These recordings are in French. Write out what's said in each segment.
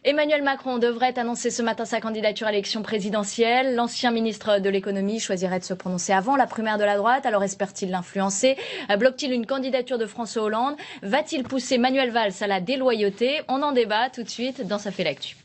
Emmanuel Macron devrait annoncer ce matin sa candidature à l'élection présidentielle. L'ancien ministre de l'économie choisirait de se prononcer avant la primaire de la droite. Alors espère-t-il l'influencer? Bloque-t-il une candidature de François Hollande? Va-t-il pousser Manuel Valls à la déloyauté? On en débat tout de suite dans Ça fait l'actu.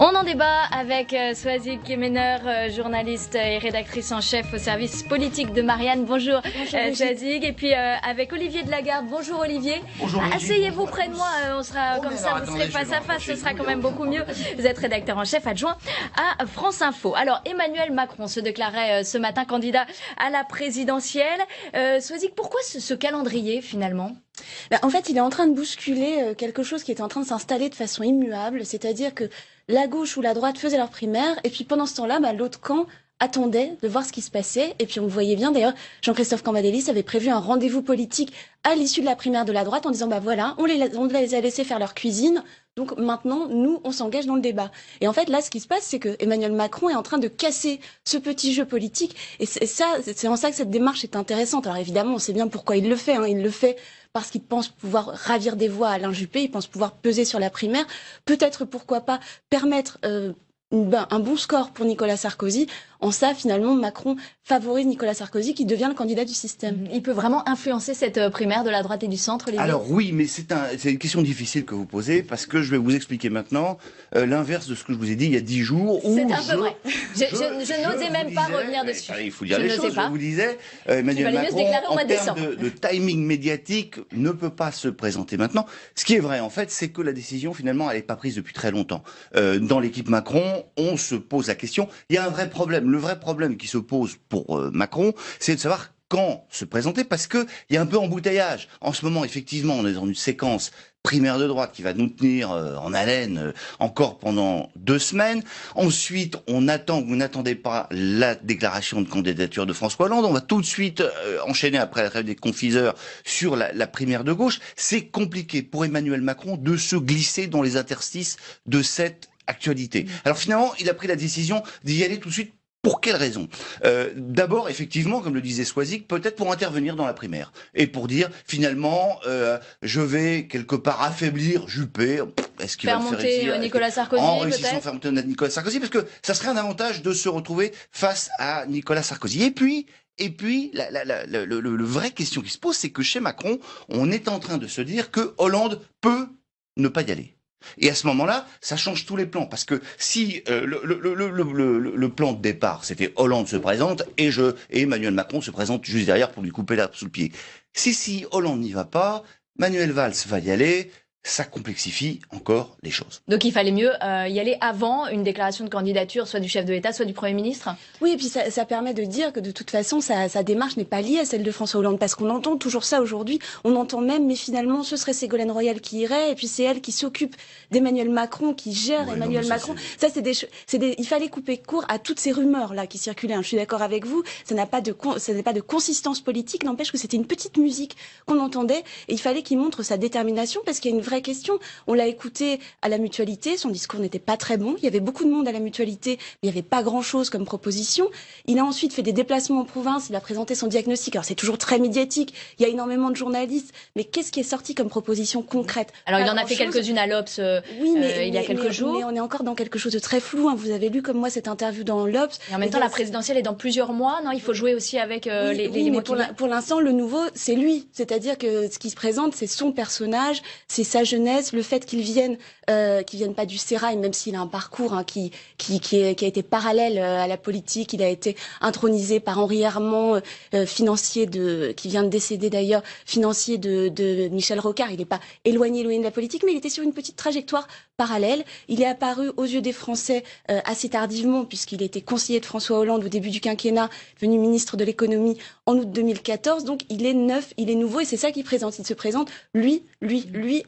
On en débat avec Swazik Kemener, journaliste et rédactrice en chef au service politique de Marianne. Bonjour, Swazik. Et puis avec Olivier Delagarde. Bonjour Olivier. Bonjour. Asseyez-vous près de moi, on sera comme ça, vous serez face à face, ce sera quand même beaucoup mieux. Vous êtes rédacteur en chef adjoint à France Info. Alors Emmanuel Macron se déclarait ce matin candidat à la présidentielle. Swazik, pourquoi ce calendrier finalement? En fait, il est en train de bousculer quelque chose qui est en train de s'installer de façon immuable, c'est-à-dire que la gauche ou la droite faisaient leur primaire, et puis pendant ce temps-là, l'autre camp attendait de voir ce qui se passait, et puis on le voyait bien, d'ailleurs, Jean-Christophe Cambadélis avait prévu un rendez-vous politique à l'issue de la primaire de la droite en disant, voilà, on les a laissés faire leur cuisine, donc maintenant, nous, on s'engage dans le débat. Et en fait, là, ce qui se passe, c'est que Emmanuel Macron est en train de casser ce petit jeu politique, et c'est en ça que cette démarche est intéressante. Alors évidemment, on sait bien pourquoi il le fait, il le fait parce qu'il pense pouvoir ravir des voix à Alain Juppé, il pense pouvoir peser sur la primaire, peut-être, pourquoi pas, permettre un bon score pour Nicolas Sarkozy. En ça, finalement, Macron favorise Nicolas Sarkozy qui devient le candidat du système. Il peut vraiment influencer cette primaire de la droite et du centre, Olivier? Alors oui, mais c'est une question difficile que vous posez, parce que je vais vous expliquer maintenant l'inverse de ce que je vous ai dit il y a 10 jours. C'est un peu vrai. Je n'osais même pas revenir dessus. Il faut dire les choses. Je vous disais, Emmanuel Macron, en termes de timing médiatique, ne peut pas se présenter maintenant. Ce qui est vrai, en fait, c'est que la décision, finalement, elle n'est pas prise depuis très longtemps. Dans l'équipe Macron, on se pose la question. Il y a un vrai problème. Le vrai problème qui se pose pour Macron, c'est de savoir quand se présenter, parce que il y a un peu embouteillage. En ce moment, effectivement, on est dans une séquence primaire de droite qui va nous tenir en haleine encore pendant 2 semaines. Ensuite, on attend, vous n'attendez pas la déclaration de candidature de François Hollande. On va tout de suite enchaîner après la trêve des confiseurs sur la primaire de gauche. C'est compliqué pour Emmanuel Macron de se glisser dans les interstices de cette actualité. Alors finalement, il a pris la décision d'y aller tout de suite. Pour quelle raison? D'abord, effectivement, comme le disait Swazik, peut-être pour intervenir dans la primaire et pour dire finalement, je vais quelque part affaiblir Juppé. Est-ce qu'il va faire le faire monter Nicolas Sarkozy, en réussissant peut-être à faire monter Nicolas Sarkozy, parce que ça serait un avantage de se retrouver face à Nicolas Sarkozy. Et puis, le vraie question qui se pose, c'est que chez Macron, on est en train de se dire que Hollande peut ne pas y aller. Et à ce moment-là, ça change tous les plans, parce que si le plan de départ, c'était Hollande se présente et Emmanuel Macron se présente juste derrière pour lui couper l'herbe sous le pied. Si Hollande n'y va pas, Manuel Valls va y aller. Ça complexifie encore les choses. Donc il fallait mieux y aller avant une déclaration de candidature, soit du chef de l'État, soit du Premier ministre? Oui, et puis ça permet de dire que de toute façon, sa démarche n'est pas liée à celle de François Hollande, parce qu'on entend toujours ça aujourd'hui. On entend même, mais finalement, ce serait Ségolène Royal qui irait, et puis c'est elle qui s'occupe d'Emmanuel Macron, qui gère Emmanuel Macron. Il fallait couper court à toutes ces rumeurs-là qui circulaient. Je suis d'accord avec vous, ça n'a pas de consistance politique, n'empêche que c'était une petite musique qu'on entendait, et il fallait qu'il montre sa détermination, parce qu'il y a une vraie question. On l'a écouté à la Mutualité, son discours n'était pas très bon, il y avait beaucoup de monde à la Mutualité, mais il n'y avait pas grand-chose comme proposition. Il a ensuite fait des déplacements en province, il a présenté son diagnostic, alors c'est toujours très médiatique, il y a énormément de journalistes, mais qu'est-ce qui est sorti comme proposition concrète? Alors il en a fait quelques-unes à l'Obs il y a quelques jours. Mais on est encore dans quelque chose de très flou, vous avez lu comme moi cette interview dans l'Obs. Et en même temps, la présidentielle est dans plusieurs mois, non? Il faut jouer aussi avec les mots qui viennent. Pour l'instant, le nouveau, c'est lui, c'est-à-dire que ce qui se présente, c'est son personnage, c'est sa jeunesse, le fait qu'il vienne pas du sérail, même s'il a un parcours qui a été parallèle à la politique. Il a été intronisé par Henri Herman, financier qui vient de décéder d'ailleurs, financier de Michel Rocard. Il n'est pas éloigné de la politique, mais il était sur une petite trajectoire parallèle. Il est apparu aux yeux des Français assez tardivement, puisqu'il était conseiller de François Hollande au début du quinquennat, devenu ministre de l'économie en août 2014. Donc il est neuf, il est nouveau, et c'est ça qu'il présente. Il se présente lui,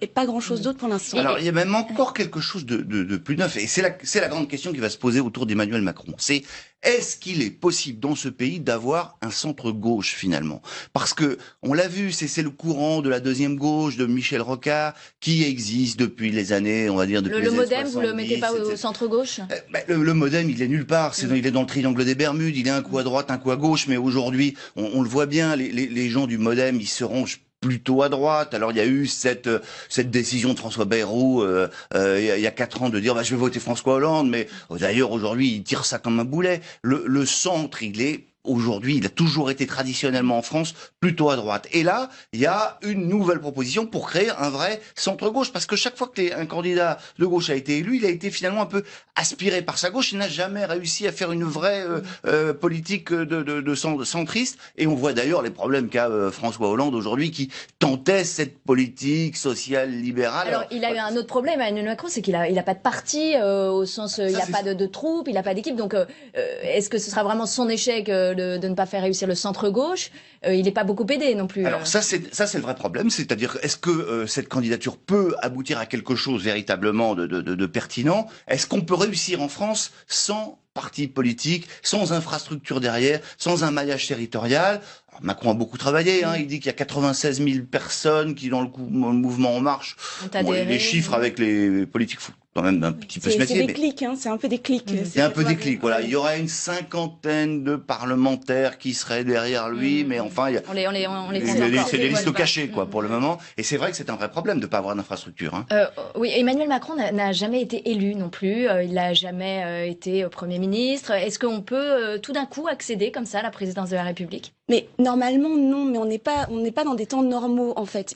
et pas grand-chose d'autre pour l'instant. Alors, il y a même encore quelque chose de plus neuf, et c'est la grande question qui va se poser autour d'Emmanuel Macron. C'est, est-ce qu'il est possible dans ce pays d'avoir un centre-gauche finalement? Parce que, on l'a vu, c'est le courant de la deuxième gauche, de Michel Rocard, qui existe depuis les années, on va dire, dire, depuis les années 70. Le MoDem, vous le mettez pas au centre-gauche? Le MoDem, il est nulle part. Il est dans le triangle des Bermudes. Il est un coup à droite, un coup à gauche. Mais aujourd'hui, on le voit bien, les gens du MoDem, ils se rangent plutôt à droite. Alors il y a eu cette décision de François Bayrou il y a 4 ans de dire je vais voter François Hollande, mais d'ailleurs aujourd'hui il tire ça comme un boulet. Le centre, aujourd'hui, il a toujours été traditionnellement en France plutôt à droite. Et là, il y a une nouvelle proposition pour créer un vrai centre-gauche. Parce que chaque fois qu'un candidat de gauche a été élu, il a été finalement un peu aspiré par sa gauche. Il n'a jamais réussi à faire une vraie politique de centriste. Et on voit d'ailleurs les problèmes qu'a François Hollande aujourd'hui, qui tentait cette politique sociale libérale. Alors il a eu un autre problème, Emmanuel Macron, c'est qu'il a pas de parti, au sens, il n'a pas de troupes, il n'a pas d'équipe. Donc est-ce que ce sera vraiment son échec de ne pas faire réussir le centre-gauche? Il n'est pas beaucoup aidé non plus. Alors ça c'est le vrai problème, c'est-à-dire est-ce que cette candidature peut aboutir à quelque chose véritablement de pertinent? Est-ce qu'on peut réussir en France sans parti politique, sans infrastructure derrière, sans un maillage territorial? Alors, Macron a beaucoup travaillé, il dit qu'il y a 96 000 personnes qui dans le mouvement En Marche. Les chiffres avec les politiques font quand même un petit peu se méfier. C'est des clics, c'est un peu des clics. C'est un peu des clics, voilà. Il y aurait une 50aine de parlementaires qui seraient derrière lui, mais enfin, c'est des listes cachées, quoi, pour le moment. Et c'est vrai que c'est un vrai problème de ne pas avoir d'infrastructure. Oui, Emmanuel Macron n'a jamais été élu non plus. Il n'a jamais été Premier ministre. Est-ce qu'on peut tout d'un coup accéder comme ça à la présidence de la République? Mais normalement non, mais on n'est pas dans des temps normaux en fait.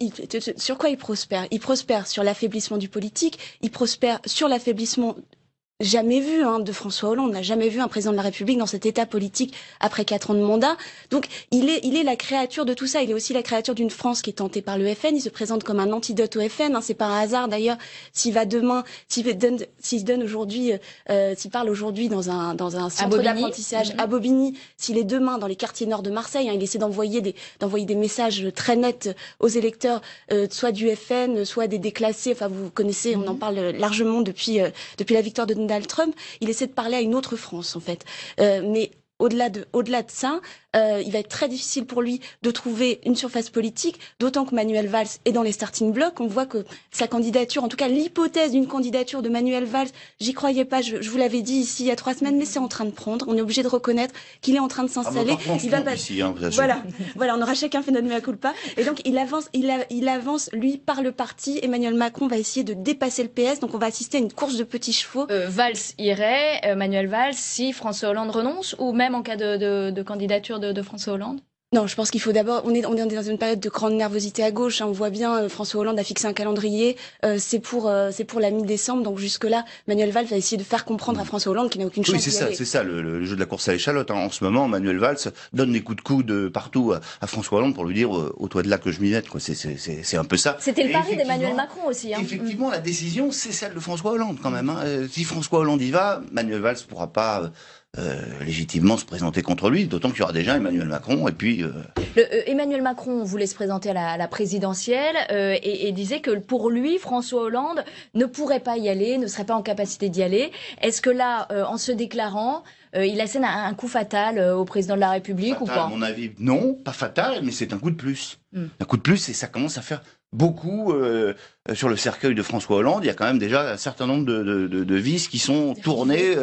Sur quoi il prospère? Il prospère sur l'affaiblissement du politique, il prospère sur l'affaiblissement jamais vu de François Hollande. On n'a jamais vu un président de la République dans cet état politique après 4 ans de mandat. Donc il est la créature de tout ça. Il est aussi la créature d'une France qui est tentée par le FN. Il se présente comme un antidote au FN. C'est pas un hasard d'ailleurs s'il parle aujourd'hui dans un centre d'apprentissage à Bobigny, s'il est demain dans les quartiers nord de Marseille. Il essaie d'envoyer des messages très nets aux électeurs, soit du FN, soit des déclassés. Enfin vous connaissez, on en parle largement depuis la victoire de Donald Trump. Il essaie de parler à une autre France en fait. Mais au-delà de ça, il va être très difficile pour lui de trouver une surface politique, d'autant que Manuel Valls est dans les starting blocks. On voit que sa candidature, en tout cas l'hypothèse d'une candidature de Manuel Valls, j'y croyais pas, je vous l'avais dit ici il y a 3 semaines, mais c'est en train de prendre. On est obligé de reconnaître qu'il est en train de s'installer. Voilà, on aura chacun fait notre mea culpa. Et donc il avance, lui, par le parti. Emmanuel Macron va essayer de dépasser le PS, donc on va assister à une course de petits chevaux. Valls irait, Manuel Valls, si François Hollande renonce, ou même en cas de candidature de François Hollande? Non, je pense qu'il faut d'abord. On est dans une période de grande nervosité à gauche. On voit bien, François Hollande a fixé un calendrier. C'est pour la mi-décembre. Donc jusque là, Manuel Valls va essayer de faire comprendre à François Hollande qu'il n'a aucune chance. Oui, c'est ça, le jeu de la course à l'échalote. En ce moment, Manuel Valls donne des coups de coude partout à François Hollande pour lui dire au toit de là que je m'y mette. C'est un peu ça. C'était le pari d'Emmanuel Macron aussi. Effectivement, la décision, c'est celle de François Hollande quand même. Si François Hollande y va, Manuel Valls pourra pas légitimement se présenter contre lui, d'autant qu'il y aura déjà Emmanuel Macron et puis... Emmanuel Macron voulait se présenter à la présidentielle et disait que pour lui, François Hollande ne pourrait pas y aller, ne serait pas en capacité d'y aller. Est-ce que là, en se déclarant, il assène un coup fatal au président de la République fatal, ou pas? À mon avis, non, pas fatal, mais c'est un coup de plus. Un coup de plus et ça commence à faire beaucoup sur le cercueil de François Hollande. Il y a quand même déjà un certain nombre de vis qui sont tournées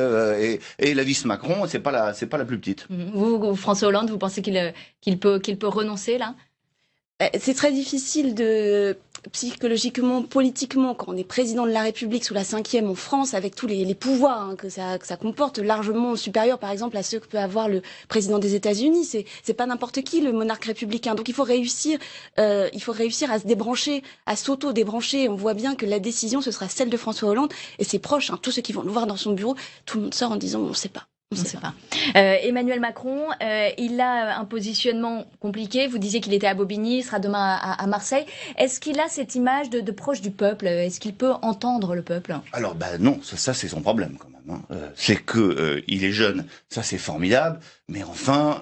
et la vis Macron, c'est pas la plus petite. Vous, François Hollande, vous pensez qu'il peut renoncer là? C'est très difficile psychologiquement, politiquement, quand on est président de la République sous la 5e en France, avec tous les pouvoirs que ça comporte, largement supérieurs par exemple à ceux que peut avoir le président des États-Unis. C'est pas n'importe qui le monarque républicain. Donc il faut réussir à se débrancher, à s'auto-débrancher. On voit bien que la décision ce sera celle de François Hollande et ses proches, tous ceux qui vont le voir dans son bureau, tout le monde sort en disant on ne sait pas. On ne sait pas. Emmanuel Macron, il a un positionnement compliqué. Vous disiez qu'il était à Bobigny, il sera demain à Marseille. Est-ce qu'il a cette image de proche du peuple? Est-ce qu'il peut entendre le peuple? Alors non, ça c'est son problème quand même. C'est que il est jeune, ça c'est formidable, mais enfin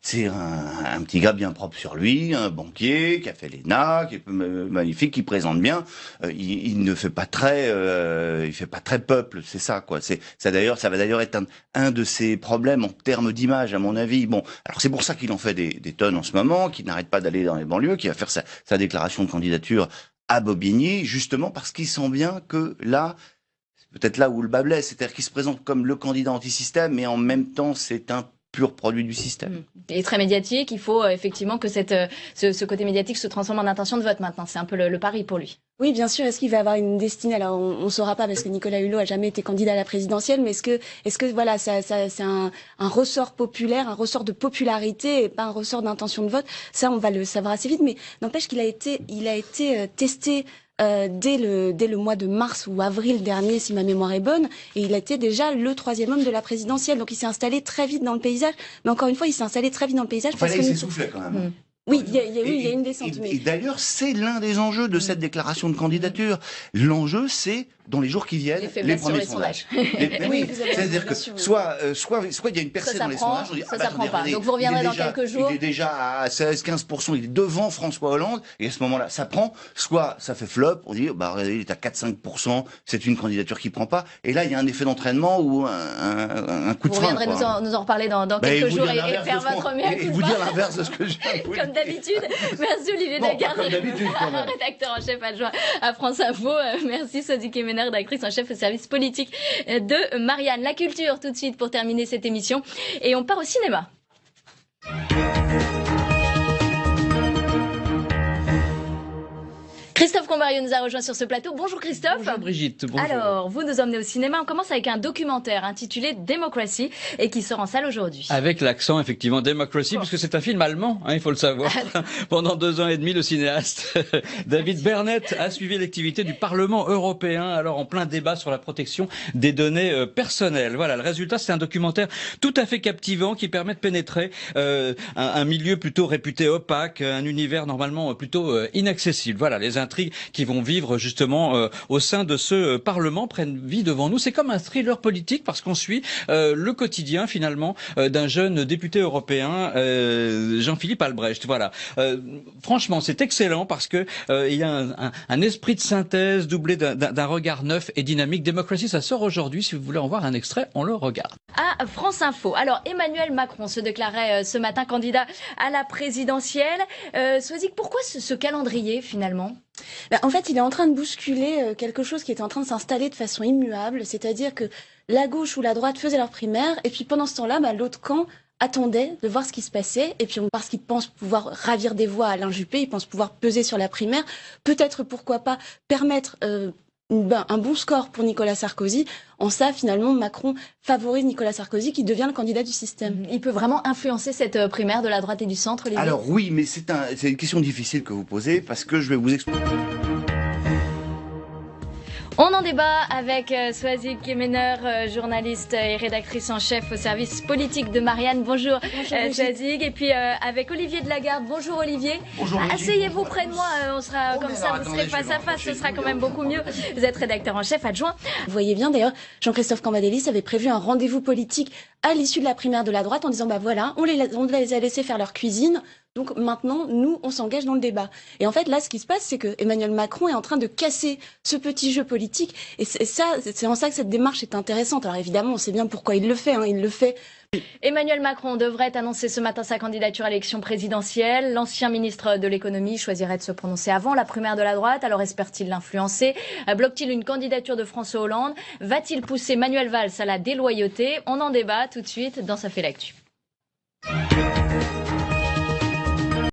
c'est un petit gars bien propre sur lui, un banquier qui a fait l'ENA, qui est magnifique, qui présente bien. Il ne fait pas très, il fait pas très peuple, c'est ça quoi. Ça va d'ailleurs être un de ses problèmes en termes d'image à mon avis. Bon, alors c'est pour ça qu'il en fait des tonnes en ce moment, qu'il n'arrête pas d'aller dans les banlieues, qu'il va faire sa déclaration de candidature à Bobigny, justement parce qu'il sent bien que là, c'est peut-être là où le bas blesse, c'est-à-dire qu'il se présente comme le candidat anti-système, mais en même temps, c'est un pur produit du système. Il est très médiatique, il faut effectivement que ce côté médiatique se transforme en intention de vote maintenant. C'est un peu le pari pour lui. Oui, bien sûr. Est-ce qu'il va avoir une destinée? Alors, on ne saura pas parce que Nicolas Hulot a jamais été candidat à la présidentielle, mais est-ce que voilà, c'est un ressort populaire, un ressort de popularité et pas un ressort d'intention de vote? Ça, on va le savoir assez vite, mais n'empêche qu'il a été testé dès le mois de mars ou avril dernier, si ma mémoire est bonne, et il a été déjà le 3e homme de la présidentielle. Donc il s'est installé très vite dans le paysage. Mais encore une fois, il s'est installé très vite dans le paysage. Enfin, là, il s'essoufflait quand même. Oui, il y a une descente. Et d'ailleurs, c'est l'un des enjeux de cette déclaration de candidature. L'enjeu, c'est, dans les jours qui viennent, les premiers sondages. Oui, c'est-à-dire que soit il y a une percée dans les sondages, on dit, ça prend pas. Donc vous reviendrez dans quelques jours. Il est déjà à 16-15%, il est devant François Hollande, et à ce moment-là, ça prend. Soit ça fait flop, on dit, bah, il est à 4-5%, c'est une candidature qui prend pas. Et là, il y a un effet d'entraînement ou un coup de frein. Vous reviendrez nous en reparler dans quelques jours et faire votre meilleur coup de frein. Et vous dire l'inverse de ce que j'ai Comme d'habitude. Merci Olivier Daguerre, rédacteur en chef adjoint à France Info. Merci Sophie Kemener, rédactrice en chef au service politique de Marianne. La culture tout de suite pour terminer cette émission. Et on part au cinéma. Christophe Combario nous a rejoint sur ce plateau. Bonjour Christophe. Bonjour Brigitte. Bonjour. Alors, vous nous emmenez au cinéma. On commence avec un documentaire intitulé Democracy et qui sort en salle aujourd'hui. Avec l'accent, effectivement, Democracy, puisque c'est un film allemand, hein, il faut le savoir. Pendant 2 ans et demi, le cinéaste David Bernett a suivi l'activité du Parlement européen, alors en plein débat sur la protection des données personnelles. Voilà, le résultat, c'est un documentaire tout à fait captivant qui permet de pénétrer un milieu plutôt réputé opaque, un univers normalement plutôt inaccessible. Voilà, les intrigues qui vont vivre justement au sein de ce Parlement prennent vie devant nous. C'est comme un thriller politique parce qu'on suit le quotidien finalement d'un jeune député européen, Jean-Philippe Albrecht. Voilà. Franchement, c'est excellent parce que il y a un esprit de synthèse doublé d'un regard neuf et dynamique. Democracy, ça sort aujourd'hui. Si vous voulez en voir un extrait, on le regarde. À France Info. Alors, Emmanuel Macron se déclarait ce matin candidat à la présidentielle. Soazic, pourquoi ce calendrier finalement? En fait, il est en train de bousculer quelque chose qui est en train de s'installer de façon immuable, c'est-à-dire que la gauche ou la droite faisaient leur primaire, et puis pendant ce temps-là, l'autre camp attendait de voir ce qui se passait, et puis parce qu'ils pensent pouvoir ravir des voix à Alain Juppé, ils pensent pouvoir peser sur la primaire, peut-être, pourquoi pas, permettre un bon score pour Nicolas Sarkozy. En ça, finalement, Macron favorise Nicolas Sarkozy qui devient le candidat du système. Il peut vraiment influencer cette primaire de la droite et du centre, Olivier? Alors oui, mais c'est une question difficile que vous posez parce que je vais vous expliquer. On en débat avec Soazic Kemener, journaliste et rédactrice en chef au service politique de Marianne. Bonjour Soazic. Et puis avec Olivier de Lagarde. Bonjour Olivier. Bonjour. Asseyez-vous près de moi, on sera comme ça, vous serez face à face, ce sera quand même beaucoup mieux. Vous êtes rédacteur en chef adjoint. Vous voyez bien d'ailleurs, Jean-Christophe Cambadélis avait prévu un rendez-vous politique à l'issue de la primaire de la droite en disant voilà, on les a laissés faire leur cuisine. Donc maintenant, nous, on s'engage dans le débat. Et en fait, là, ce qui se passe, c'est que Emmanuel Macron est en train de casser ce petit jeu politique. Et c'est en ça que cette démarche est intéressante. Alors évidemment, on sait bien pourquoi il le fait. Il le fait. Emmanuel Macron devrait annoncer ce matin sa candidature à l'élection présidentielle. L'ancien ministre de l'économie choisirait de se prononcer avant la primaire de la droite. Alors espère-t-il l'influencer? Bloque-t-il une candidature de François Hollande? Va-t-il pousser Manuel Valls à la déloyauté? On en débat tout de suite dans Ça fait l'actu.